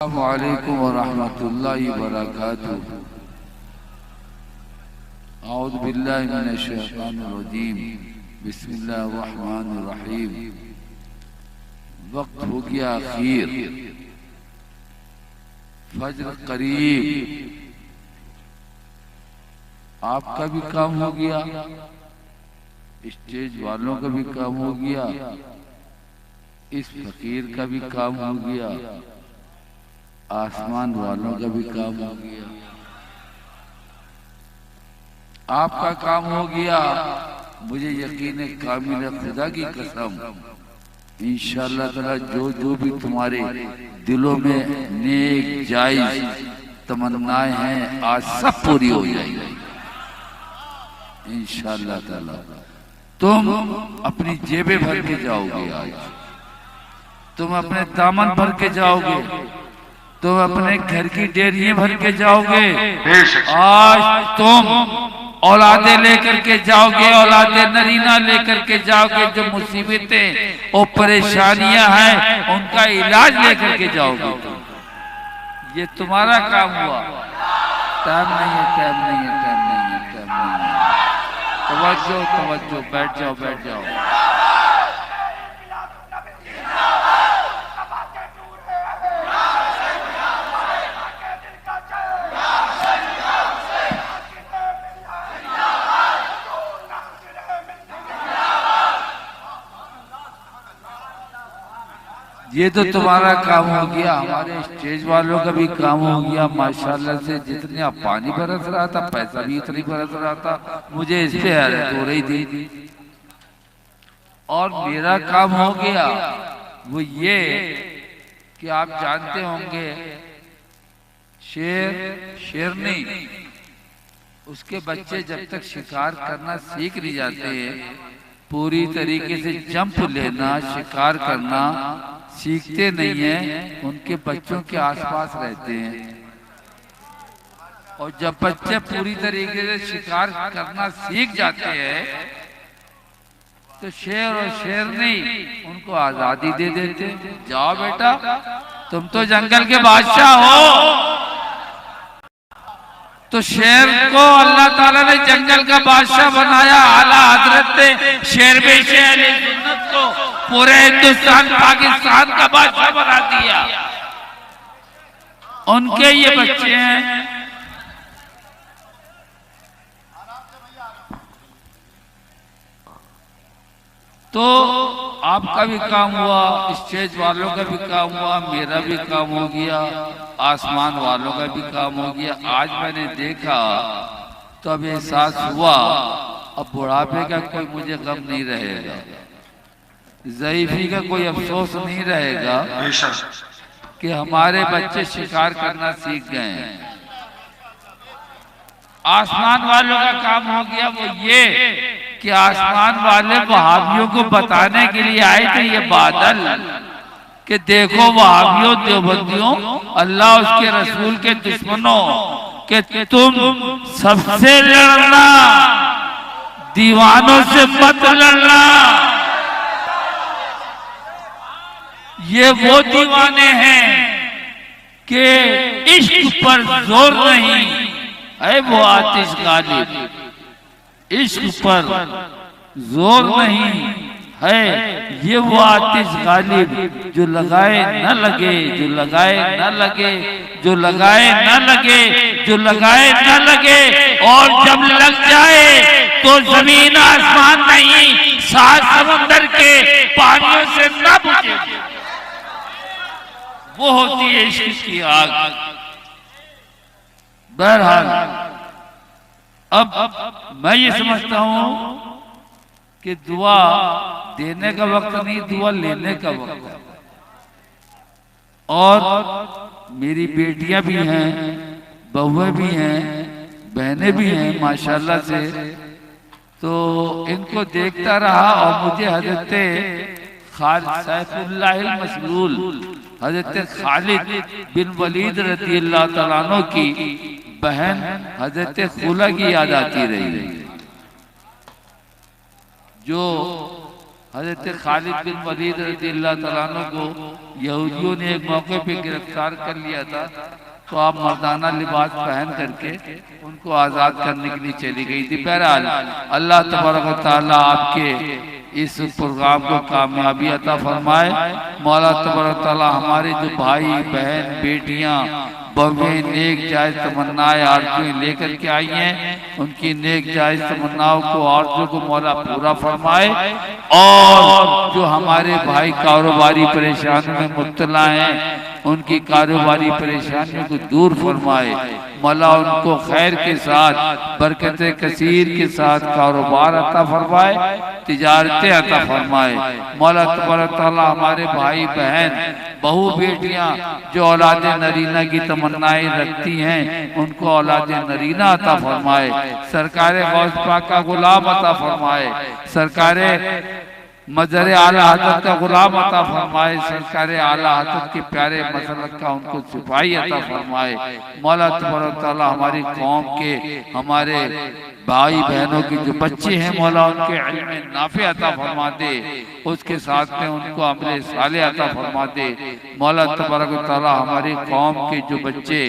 अस्सलामुअलैकुम वरहमतुल्लाहि वबरकातुहू। औज़ु बिल्लाहि मिनश शैतानिर रजीम। बिस्मिल्लाहिर रहमानिर रहीम। वक्त हो गया अखीर, फज्र करीब। आपका भी काम हो गया, स्टेज वालों का भी काम हो गया, इस फकीर का भी काम हो गया, आसमान वालों का भी काम हो गया। आपका काम हो गया, मुझे यकीन है कामिल खुदा की कसम, इंशाअल्लाह ताला जो भी तुम्हारे दिलों में नेक जायज तमन्नाएं हैं आज सब पूरी हो जाएगी इंशाअल्लाह ताला। तुम अपनी जेबें भर के जाओगे, आज तुम अपने दामन भर के जाओगे, तुम अपने घर की डेरियां भर के जाओगे। आज तुम औलादे लेकर के जाओगे, औलादे नरीना लेकर के जाओगे। जो मुसीबतें और परेशानियां हैं उनका इलाज लेकर के जाओगे। ये तुम्हारा काम हुआ। टाइम नहीं है, टाइम नहीं है, टाइम नहीं है, टाइम नहीं है। तवज्जो तवज्जो, बैठ जाओ बैठ जाओ। ये तो तुम्हारा काम हो गया, हमारे स्टेज वालों का भी काम हो गया। माशाल्लाह से जितना पानी बरस रहा था, पैसा भी इतनी बरस रहा था, मुझे इस पे हैरत हो रही थी। और मेरा काम हो गया वो ये कि आप जानते होंगे शेरनी, उसके बच्चे जब तक शिकार करना सीख नहीं जाते हैं, पूरी तरीके से जंप लेना, शिकार करना सीखते नहीं हैं, उनके बच्चों के आसपास रहते हैं। और जब बच्चे पूरी तरीके से शिकार करना सीख जाते हैं तो शेर और शेरनी उनको आजादी दे देते। जाओ बेटा, तुम तो जंगल के बादशाह हो। तो शेर को अल्लाह ताला ने जंगल का बादशाह बनाया। आला हजरत ने शेर में से अहले सुन्नत को पूरे हिंदुस्तान पाकिस्तान का बादशाह बना दिया। उनके ये बच्चे हैं। तो आपका भी काम हुआ, स्टेज वालों का भी काम हुआ, मेरा भी काम हो गया, आसमान वालों का भी काम हो गया। आज मैंने देखा तो अब एहसास हुआ, अब बुढ़ापे का कोई मुझे गम नहीं रहेगा, ज़ईफी का कोई अफसोस नहीं रहेगा कि हमारे बच्चे शिकार करना सीख गए हैं। आसमान वालों का काम हो गया वो ये कि आसमान वाले वहाबियों को बताने के लिए आए थे ये बादल कि देखो वहाबियों देवबंदियों, अल्लाह उसके रसूल के दुश्मनों, कि तुम सबसे लड़ना, दीवानों से मत लड़ना। ये वो दीवाने हैं कि इश्क पर जोर नहीं है, वो आतिश गालिब, इश्क पर जोर नहीं है, ये वो आतिश गालिब, जो लगाए न लगे, जो लगाए न लगे, जो लगाए न लगे, जो लगाए न लगे, और जब लग जाए तो जमीन आसमान नहीं, सात समंदर के पानियों से न बुझे। वो होती है इश्क की आग। बहरहाल अब मैं ये समझता हूं कि दुआ देने का वक्त नहीं, दुआ लेने का वक्त है। और मेरी बेटियां भी हैं, बहुएं भी हैं, बहनें भी हैं माशाल्लाह से। तो इनको देखता रहा और मुझे हजरत सैफुल्लाह मसलूल हजरत खालिद बिन वलीद रज़ी अल्लाह तआला अन्हु की बहन हजरत खुला की याद आती रही, जो हजरत खालिद बिन वलीद रज़ियल्लाहु तआला अन्हु को यहूदियों ने एक मौके पे गिरफ्तार कर लिया था, तो आप मर्दाना लिबास पहन करके उनको आज़ाद करने के लिए चली गई थी। बहरहाल अल्लाह तबारक व तआला आपके इस प्रोग्राम को कामयाबी अता फरमाए। मौला तबारक व तआला हमारे जो भाई बहन बेटियां बहुएं नेक जायज तमन्नाएं आरज़ुएं लेकर के आई हैं, उनकी नेक जायज तमन्नाओं को आरज़ू को मौला पूरा फरमाए। और जो हमारे भाई कारोबारी परेशानियों में मुब्तला हैं, उनकी कारोबारी परेशानियों को दूर फरमाए। मौला उनको खैर के साथ बरकत कसीर के साथ कारोबार अता फरमाए, तिजारतें अता फरमाए। मौला तबारक तआला हमारे भाई बहन बहू बेटियां जो औलाद नरीना की तमन्नाएं रखती हैं, उनको औलाद नरीना अता फरमाए। सरकार गौस पाक का गुलाम अता फरमाए। सरकार मजर आला हज़रत का गुलाम अता फरमाए। सरकार आला हज़रत के प्यारे मसलक का उनको सिपाही अता फरमाए। मौला तबारक तआला हमारी कौम के हमारे भाई बहनों के जो बच्चे हैं, मौला उनके इल्म में नाफे अता फरमा दे, उसके साथ में उनको अमले साले अता फरमा दे। मौला तबारक तआला हमारी कौम के जो बच्चे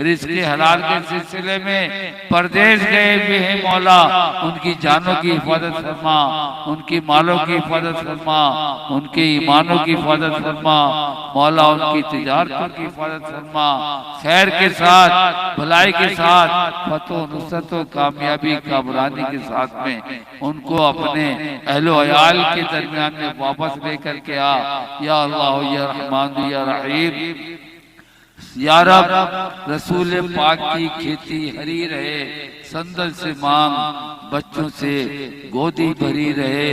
रिज़्क़ हलाल के सिलसिले में परदेश गए हुए हैं, मौला उनकी जानों की हिफाजत फरमा, उनकी मालों की हिफाजत फरमा, उनके ईमानों की हिफाजत फरमा। मौला उनकी तिजारतों की हिफाजत फरमा। खैर के साथ भलाई के साथ फतह नुसरत और कामयाबी कामरानी के साथ में उनको अपने अहलो अयाल के दरमियान में वापस लेकर के आ। या अल्लाह या रहमान या रहीम। या रब रसूल पाक की खेती हरी रहे, संदल से मांग बच्चों से गोदी भरी रहे।